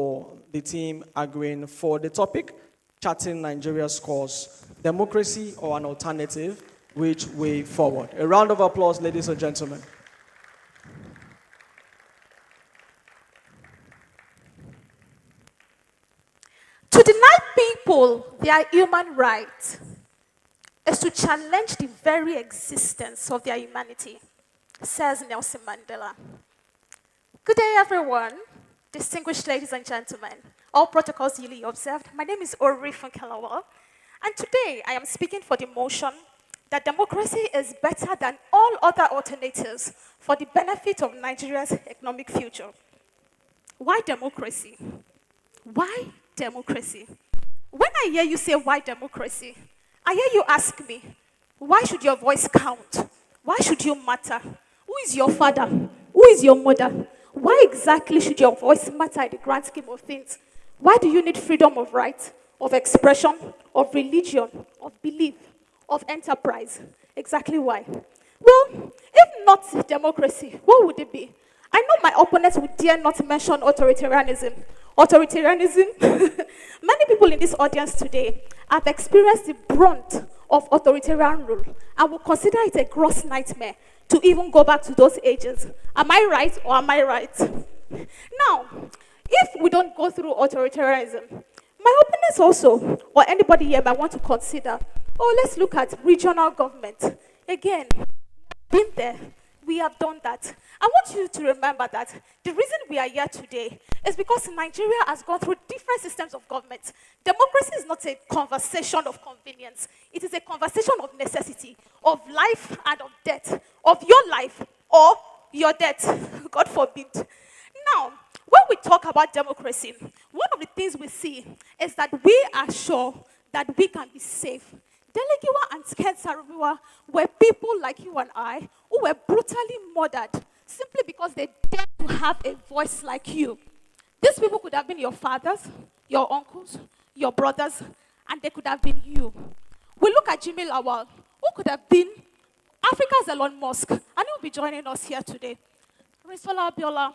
for the team agreeing for the topic, charting Nigeria's course, democracy or an alternative, which way forward. A round of applause, ladies and gentlemen. To deny people their human rights is to challenge the very existence of their humanity, says Nelson Mandela. Good day, everyone. Distinguished ladies and gentlemen, all protocols duly observed. My name is Ori Funkelawa, and today I am speaking for the motion that democracy is better than all other alternatives for the benefit of Nigeria's economic future. Why democracy? Why democracy? When I hear you say, why democracy? I hear you ask me, why should your voice count? Why should you matter? Who is your father? Who is your mother? Why exactly should your voice matter in the grand scheme of things? Why do you need freedom of right, of expression, of religion, of belief, of enterprise? Exactly why? Well, if not democracy, what would it be? I know my opponents would dare not mention authoritarianism. Authoritarianism? Many people in this audience today have experienced the brunt of authoritarian rule and will consider it a gross nightmare to even go back to those ages. Am I right or am I right? Now, if we don't go through authoritarianism, my opponents also, or anybody here might want to consider, oh, let's look at regional government. Again, been there. We have done that. I want you to remember that the reason we are here today is because Nigeria has gone through different systems of government. Democracy is not a conversation of convenience. It is a conversation of necessity, of life and of death, of your life or your death, God forbid. Now, when we talk about democracy, one of the things we see is that we are sure that we can be safe. Delegiwa and Skensariwa were people like you and I who were brutally murdered simply because they dared to have a voice like you. These people could have been your fathers, your uncles, your brothers, and they could have been you. We look at Jimmy Lawal, who could have been Africa's Elon Musk, and he will be joining us here today. Risola Abiola,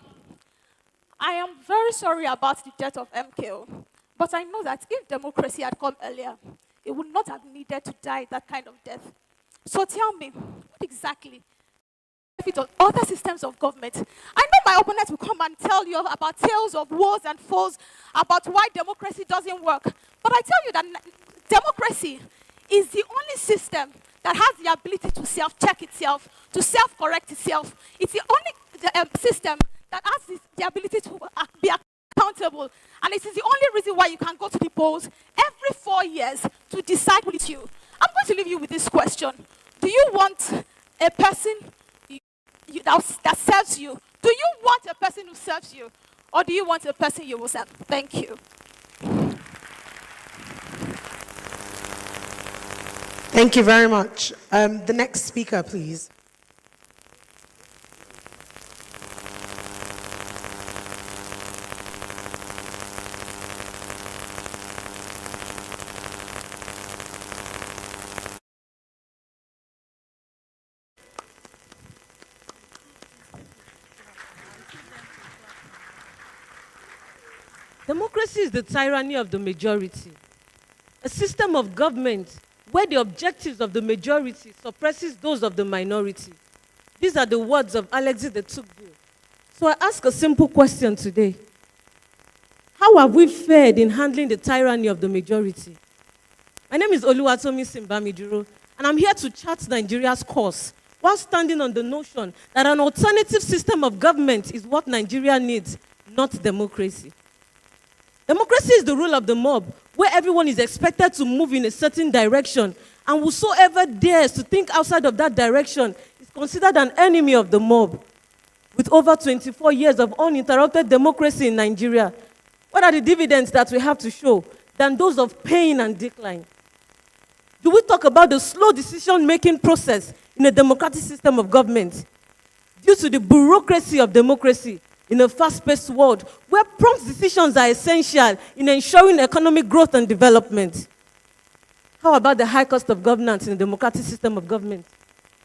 I am very sorry about the death of MKO, but I know that if democracy had come earlier, it would not have needed to die that kind of death. So tell me, what exactly benefit of other systems of government? I know my opponents will come and tell you about tales of woes and foes, about why democracy doesn't work. But I tell you that democracy is the only system that has the ability to self-check itself, to self-correct itself. It's the only system that has the ability to be accountable. And it is the only reason why you can go to the polls every 4 years to decide with you. I'm going to leave you with this question. Do you want a person that serves you? Do you want a person who serves you? Or do you want a person you will serve? Thank you. Thank you very much. The next speaker, please. Democracy is the tyranny of the majority, a system of government where the objectives of the majority suppresses those of the minority. These are the words of Alexis de Tocqueville. So I ask a simple question today. How have we fared in handling the tyranny of the majority? My name is Oluwatomi Simbamiduro, and I'm here to chart Nigeria's course while standing on the notion that an alternative system of government is what Nigeria needs, not democracy. Democracy is the rule of the mob, where everyone is expected to move in a certain direction, and whosoever dares to think outside of that direction is considered an enemy of the mob. With over 24 years of uninterrupted democracy in Nigeria, what are the dividends that we have to show than those of pain and decline? Do we talk about the slow decision-making process in a democratic system of government? Due to the bureaucracy of democracy, in a fast-paced world where prompt decisions are essential in ensuring economic growth and development. How about the high cost of governance in a democratic system of government,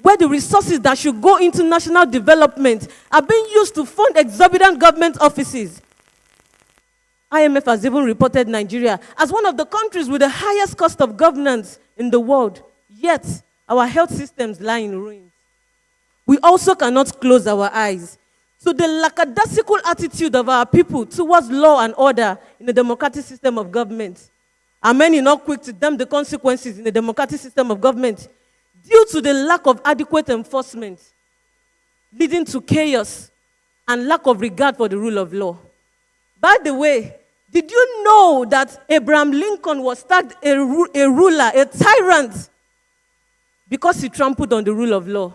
where the resources that should go into national development are being used to fund exorbitant government offices? IMF has even reported Nigeria as one of the countries with the highest cost of governance in the world. Yet, our health systems lie in ruins. We also cannot close our eyes to the lackadaisical attitude of our people towards law and order in the democratic system of government. Are many not quick to damn the consequences in the democratic system of government due to the lack of adequate enforcement, leading to chaos and lack of regard for the rule of law? By the way, did you know that Abraham Lincoln was tagged a ruler, a tyrant, because he trampled on the rule of law?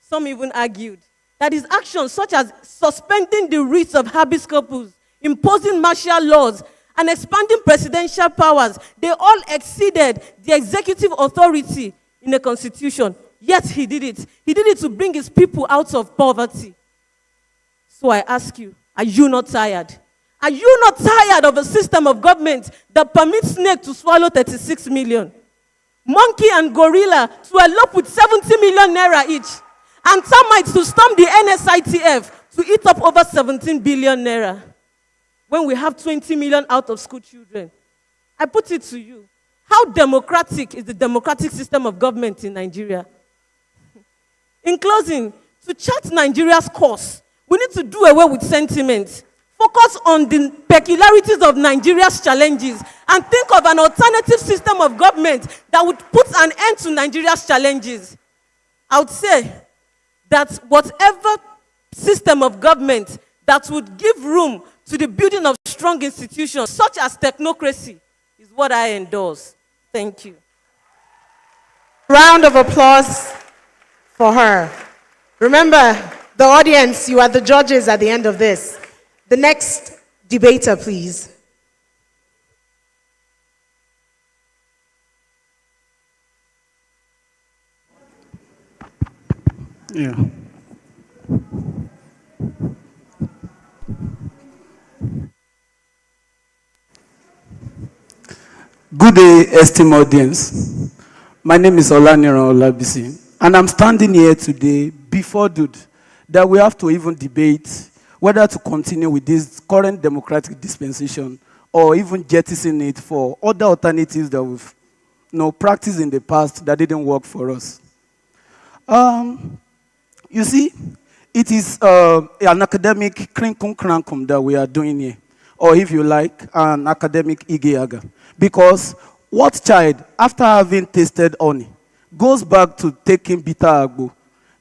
Some even argued that his actions, such as suspending the writs of habeas corpus, imposing martial laws, and expanding presidential powers, they all exceeded the executive authority in the constitution. Yet he did it. He did it to bring his people out of poverty. So I ask you, are you not tired? Are you not tired of a system of government that permits snake to swallow 36 million? Monkey and gorilla to elope with 70 million naira each? And termites to storm the NSITF to eat up over 17 billion naira? When we have 20 million out-of-school children. I put it to you, how democratic is the democratic system of government in Nigeria? In closing, to chart Nigeria's course, we need to do away with sentiment, focus on the peculiarities of Nigeria's challenges, and think of an alternative system of government that would put an end to Nigeria's challenges. I would say that whatever system of government that would give room to the building of strong institutions, such as technocracy, is what I endorse. Thank you. Round of applause for her. Remember, the audience, you are the judges at the end of this. The next debater, please. Yeah. Good day, esteemed audience. My name is Olaniran Olabisi, and I'm standing here today before Dude that we have to even debate whether to continue with this current democratic dispensation or even jettison it for other alternatives that we've practiced in the past that didn't work for us. You see, it is an academic crinkum crankum that we are doing here, or if you like, an academic igeaga. Because what child, after having tasted honey, goes back to taking bitter agbo?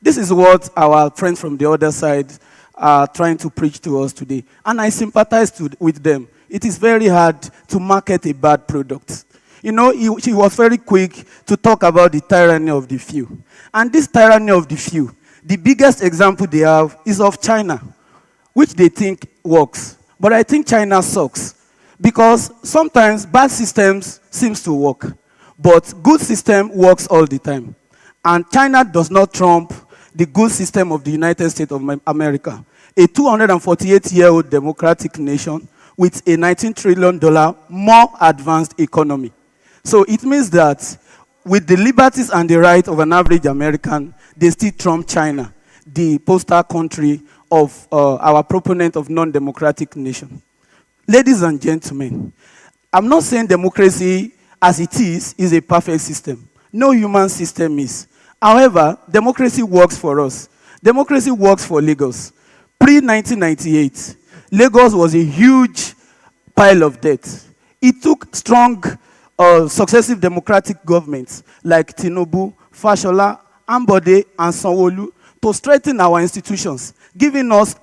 This is what our friends from the other side are trying to preach to us today. And I sympathize with them. It is very hard to market a bad product. You know, she was very quick to talk about the tyranny of the few. And this tyranny of the few, the biggest example they have is of China, which they think works. But I think China sucks. Because sometimes bad systems seems to work, but good system works all the time. And China does not trump the good system of the United States of America, a 248-year-old democratic nation with a $19 trillion more advanced economy. So it means that with the liberties and the rights of an average American, they still trump China, the poster country of our proponent of non-democratic nation. Ladies and gentlemen, I'm not saying democracy as it is a perfect system. No human system is. However, democracy works for us. Democracy works for Lagos. Pre-1998, Lagos was a huge pile of debt. It took strong, successive democratic governments like Tinubu, Fashola, Ambode, and Sanwo-Olu to strengthen our institutions, giving us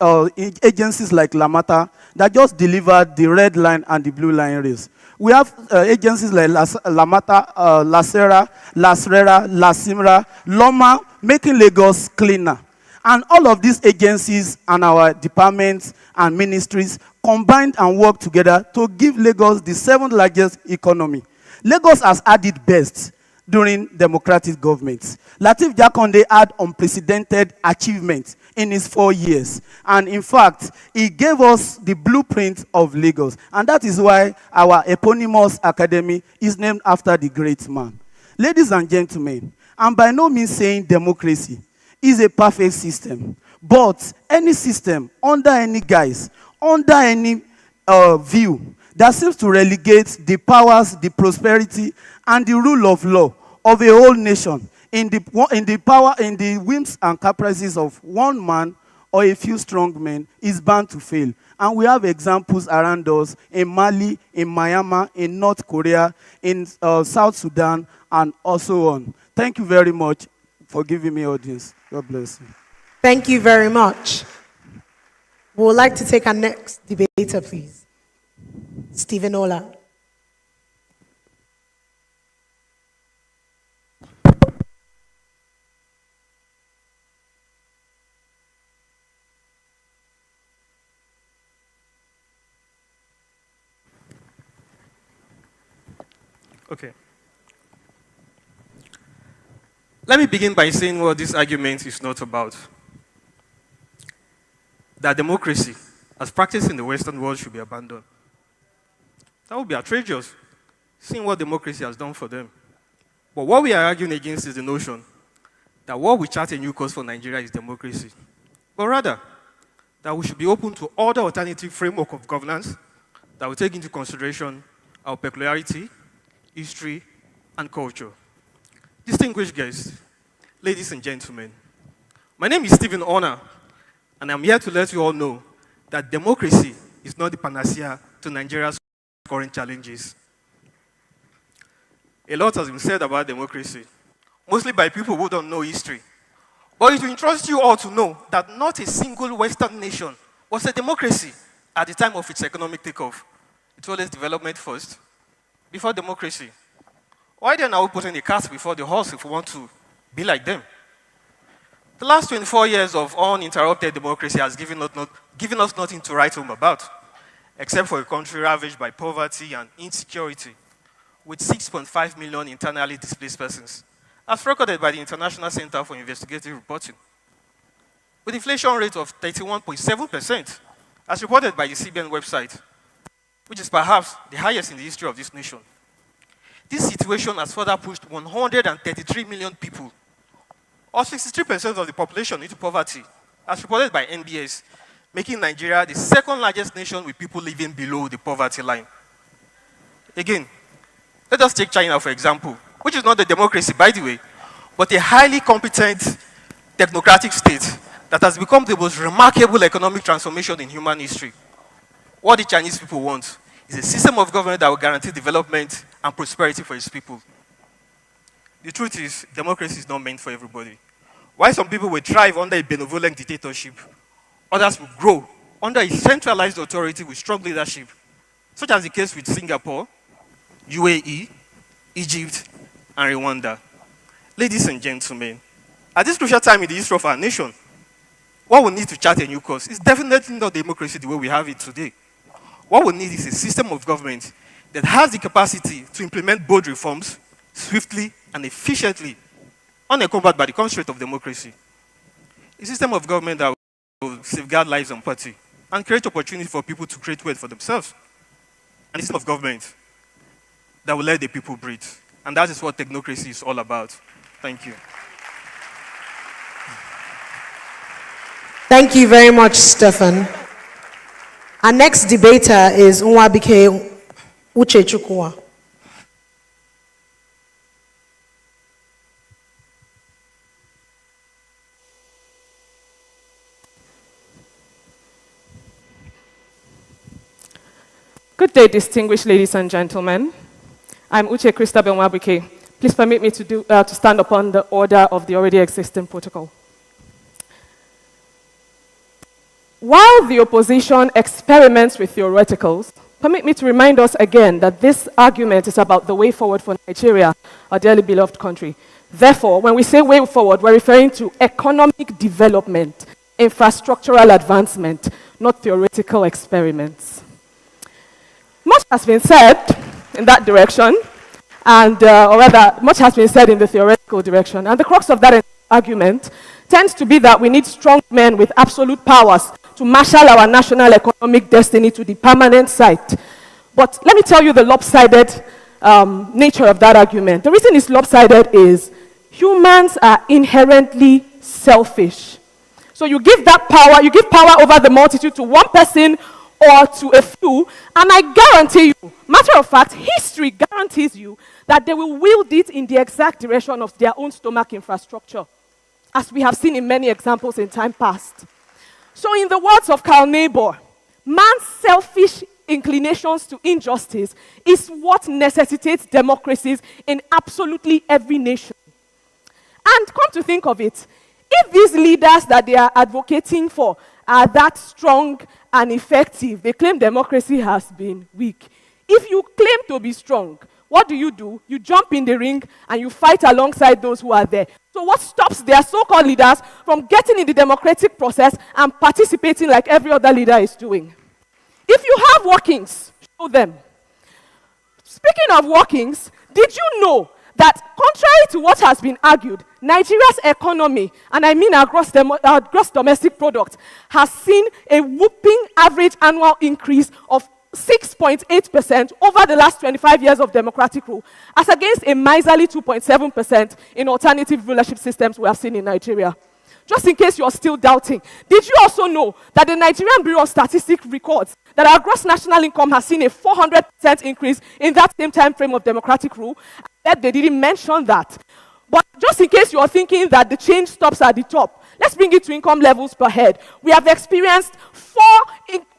agencies like Lamata that just delivered the red line and the blue line rails. We have agencies like Lamata, Lasera, Lasrera, Lasimra, Loma, making Lagos cleaner. And all of these agencies and our departments and ministries combined and worked together to give Lagos the 7th largest economy. Lagos has had it best during democratic governments. LATEEF Jakande had unprecedented achievements in his 4 years. And in fact, he gave us the blueprint of Lagos. And that is why our eponymous academy is named after the great man. Ladies and gentlemen, I'm by no means saying democracy is a perfect system. But any system, under any guise, under any view that seems to relegate the powers, the prosperity, and the rule of law of a whole nation in the whims and caprices of one man or a few strong men is bound to fail. And we have examples around us in Mali, in Myanmar, in North Korea, in South Sudan, and also on. Thank you very much for giving me audience. God bless you. Thank you very much. We would like to take our next debater, please. Stephen Ola. Okay. Let me begin by saying what this argument is not about. That democracy, as practiced in the Western world, should be abandoned. That would be outrageous, seeing what democracy has done for them. But what we are arguing against is the notion that what we chart a new course for Nigeria is democracy. But rather, that we should be open to other alternative framework of governance that will take into consideration our peculiarity, history, and culture. Distinguished guests, ladies and gentlemen, my name is Stephen Honor, and I'm here to let you all know that democracy is not the panacea to Nigeria's current challenges. A lot has been said about democracy, mostly by people who don't know history. But it will interest you all to know that not a single Western nation was a democracy at the time of its economic takeoff. It's always development first, before democracy. Why then are we putting the cart before the horse if we want to be like them? The last 24 years of uninterrupted democracy has given us nothing to write home about, except for a country ravaged by poverty and insecurity, with 6.5 million internally displaced persons, as recorded by the International Center for Investigative Reporting, with inflation rate of 31.7%, as reported by the CBN website, which is perhaps the highest in the history of this nation. This situation has further pushed 133 million people, or 63% of the population, into poverty, as reported by NBS, making Nigeria the second largest nation with people living below the poverty line. Again, let us take China, for example, which is not a democracy, by the way, but a highly competent technocratic state that has become the most remarkable economic transformation in human history. What the Chinese people want is a system of government that will guarantee development and prosperity for its people. The truth is, democracy is not meant for everybody. While some people will thrive under a benevolent dictatorship, others will grow under a centralized authority with strong leadership, such as the case with Singapore, UAE, Egypt, and Rwanda. Ladies and gentlemen, at this crucial time in the history of our nation, what we need to chart a new course is definitely not democracy the way we have it today. What we need is a system of government that has the capacity to implement bold reforms swiftly and efficiently, unencumbered by the constraint of democracy. A system of government that will safeguard lives and property and create opportunity for people to create wealth for themselves. And a system of government that will let the people breathe. And that is what technocracy is all about. Thank you. Thank you very much, Stephen. Our next debater is Nwabike Uchechukwu. Good day, distinguished ladies and gentlemen. I'm Uche Christabel Nwabike. Please permit me to stand upon the order of the already existing protocol. While the opposition experiments with theoreticals, permit me to remind us again that this argument is about the way forward for Nigeria, our dearly beloved country. Therefore, when we say way forward, we're referring to economic development, infrastructural advancement, not theoretical experiments. Much has been said in that direction, and, or rather, much has been said in the theoretical direction. And the crux of that argument tends to be that we need strong men with absolute powers to marshal our national economic destiny to the permanent site. But let me tell you the lopsided nature of that argument. The reason it's lopsided is humans are inherently selfish. So you give that power, you give power over the multitude to one person or to a few, and I guarantee you, matter of fact, history guarantees you that they will wield it in the exact direction of their own stomach infrastructure, as we have seen in many examples in time past. So in the words of Karl Neighbor, man's selfish inclinations to injustice is what necessitates democracies in absolutely every nation. And come to think of it, if these leaders that they are advocating for are that strong and effective, they claim democracy has been weak. If you claim to be strong, what do? You jump in the ring and you fight alongside those who are there. So what stops their so-called leaders from getting in the democratic process and participating like every other leader is doing? If you have workings, show them. Speaking of workings, did you know that contrary to what has been argued, Nigeria's economy, and I mean our gross domestic product, has seen a whooping average annual increase of 6.8% over the last 25 years of democratic rule, as against a miserly 2.7% in alternative rulership systems we have seen in Nigeria. Just in case you're still doubting, did you also know that the Nigerian Bureau of Statistics records that our gross national income has seen a 400% increase in that same time frame of democratic rule? I bet they didn't mention that. But just in case you're thinking that the change stops at the top, let's bring it to income levels per head. We have experienced 4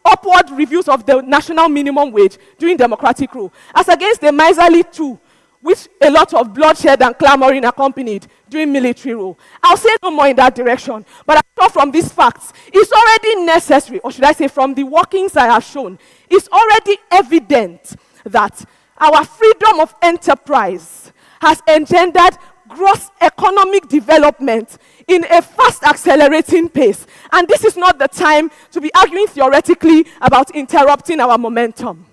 upward reviews of the national minimum wage during democratic rule, as against the miserly 2, which a lot of bloodshed and clamoring accompanied during military rule. I'll say no more in that direction, but I'm sure from these facts, it's already necessary, or should I say from the workings I have shown, it's already evident that our freedom of enterprise has engendered gross economic development in a fast accelerating pace. And this is not the time to be arguing theoretically about interrupting our momentum.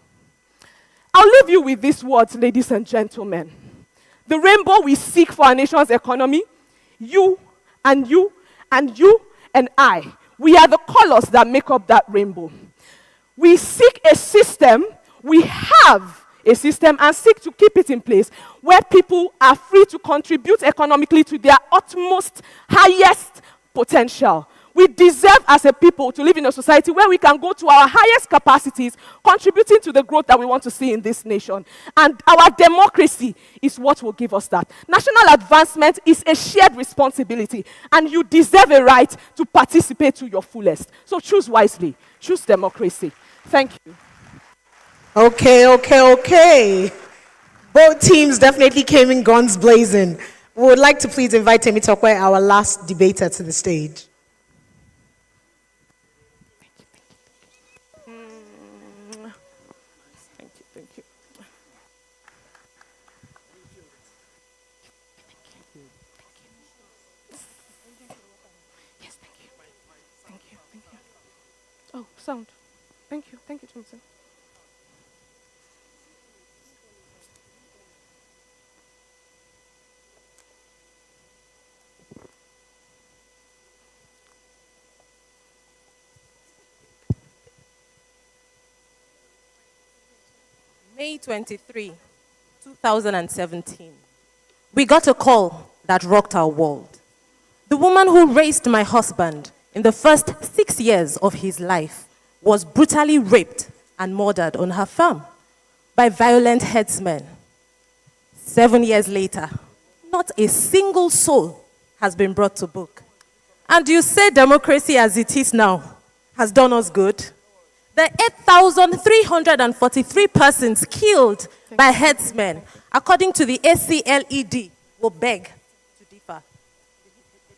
I'll leave you with these words, ladies and gentlemen. The rainbow we seek for our nation's economy, you and you and you and I, we are the colors that make up that rainbow. We seek a system, we have a system and seek to keep it in place where people are free to contribute economically to their utmost, highest potential. We deserve as a people to live in a society where we can go to our highest capacities, contributing to the growth that we want to see in this nation. And our democracy is what will give us that. National advancement is a shared responsibility, and you deserve a right to participate to your fullest. So choose wisely. Choose democracy. Thank you. Okay. Both teams definitely came in guns blazing. We would like to please invite Temitope, our last debater, to the stage. Thank you. Yes, thank you. Oh, sound. Thank you, Thompson. May 23, 2017, we got a call that rocked our world. The woman who raised my husband in the first 6 years of his life was brutally raped and murdered on her farm by violent headsmen. 7 years later, not a single soul has been brought to book. And you say democracy as it is now has done us good? The 8,343 persons killed by headsmen, according to the ACLED, will beg to differ.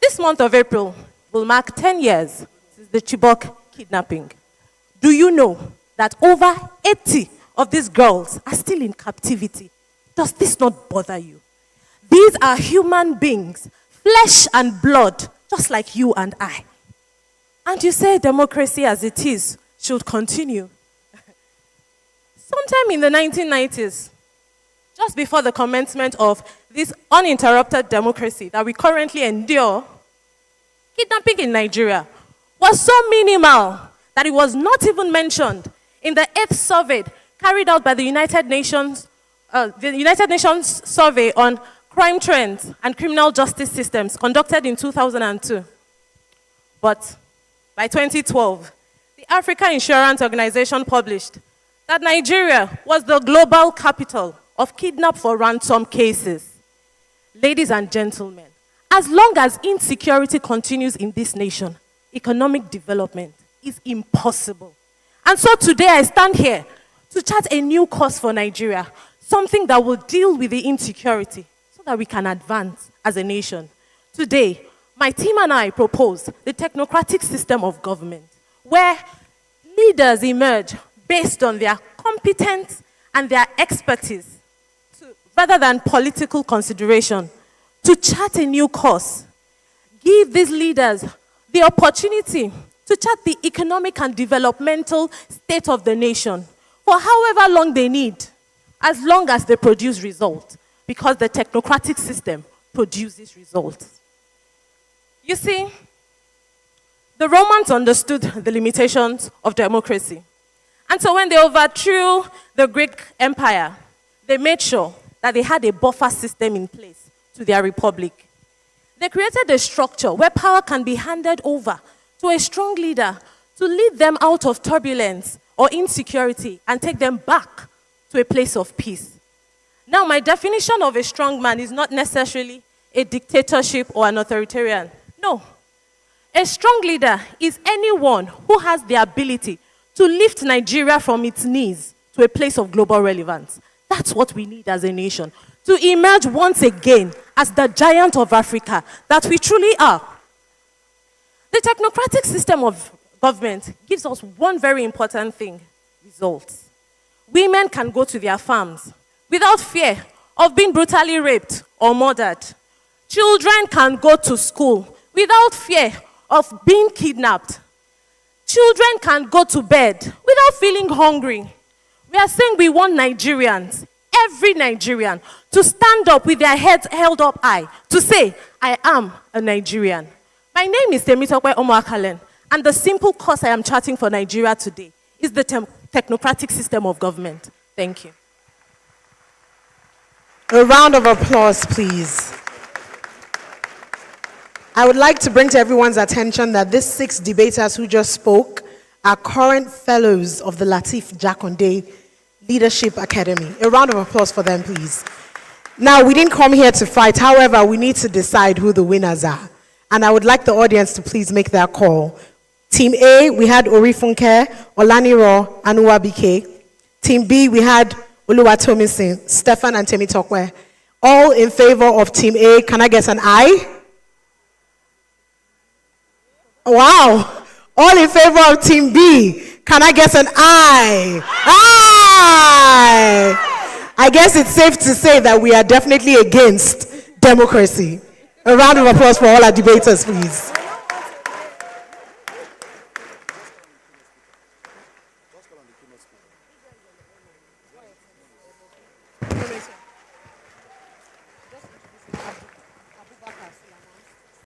This month of April will mark 10 years since the Chibok kidnapping. Do you know that over 80 of these girls are still in captivity? Does this not bother you? These are human beings, flesh and blood, just like you and I. And you say democracy as it is should continue. Sometime in the 1990s, just before the commencement of this uninterrupted democracy that we currently endure, kidnapping in Nigeria was so minimal that it was not even mentioned in the 8th survey carried out by the United Nations survey on crime trends and criminal justice systems conducted in 2002. But by 2012, the Africa Insurance Organization published that Nigeria was the global capital of kidnap for ransom cases. Ladies and gentlemen, as long as insecurity continues in this nation, economic development is impossible. And so today I stand here to chart a new course for Nigeria, something that will deal with the insecurity so that we can advance as a nation. Today, my team and I propose the technocratic system of government, where leaders emerge based on their competence and their expertise, rather than political consideration, to chart a new course. Give these leaders the opportunity to chart the economic and developmental state of the nation for however long they need, as long as they produce results, because the technocratic system produces results. You see, the Romans understood the limitations of democracy. And so when they overthrew the Greek Empire, they made sure that they had a buffer system in place to their republic. They created a structure where power can be handed over to a strong leader to lead them out of turbulence or insecurity and take them back to a place of peace. Now, my definition of a strong man is not necessarily a dictatorship or an authoritarian. No. A strong leader is anyone who has the ability to lift Nigeria from its knees to a place of global relevance. That's what we need as a nation, to emerge once again as the giant of Africa that we truly are. The technocratic system of government gives us one very important thing: results. Women can go to their farms without fear of being brutally raped or murdered. Children can go to school without fear of being kidnapped. Children can go to bed without feeling hungry. We are saying we want Nigerians, every Nigerian, to stand up with their heads held up high, to say, I am a Nigerian. My name is Temitope Omoakalen, and the simple course I am charting for Nigeria today is the technocratic system of government. Thank you. A round of applause, please. I would like to bring to everyone's attention that these 6 debaters who just spoke are current fellows of the LATEEF Jakande Leadership Academy. A round of applause for them, please. Now, we didn't come here to fight. However, we need to decide who the winners are. And I would like the audience to please make their call. Team A, we had Orifunke, Olaniro, and Uwabike. Team B, we had Oluwatomisin, Stefan, and Temitokwe. All in favor of Team A. Can I get an aye? Wow. All in favor of Team B. Can I get an aye? Aye. I guess it's safe to say that we are definitely against democracy. A round of applause for all our debaters, please.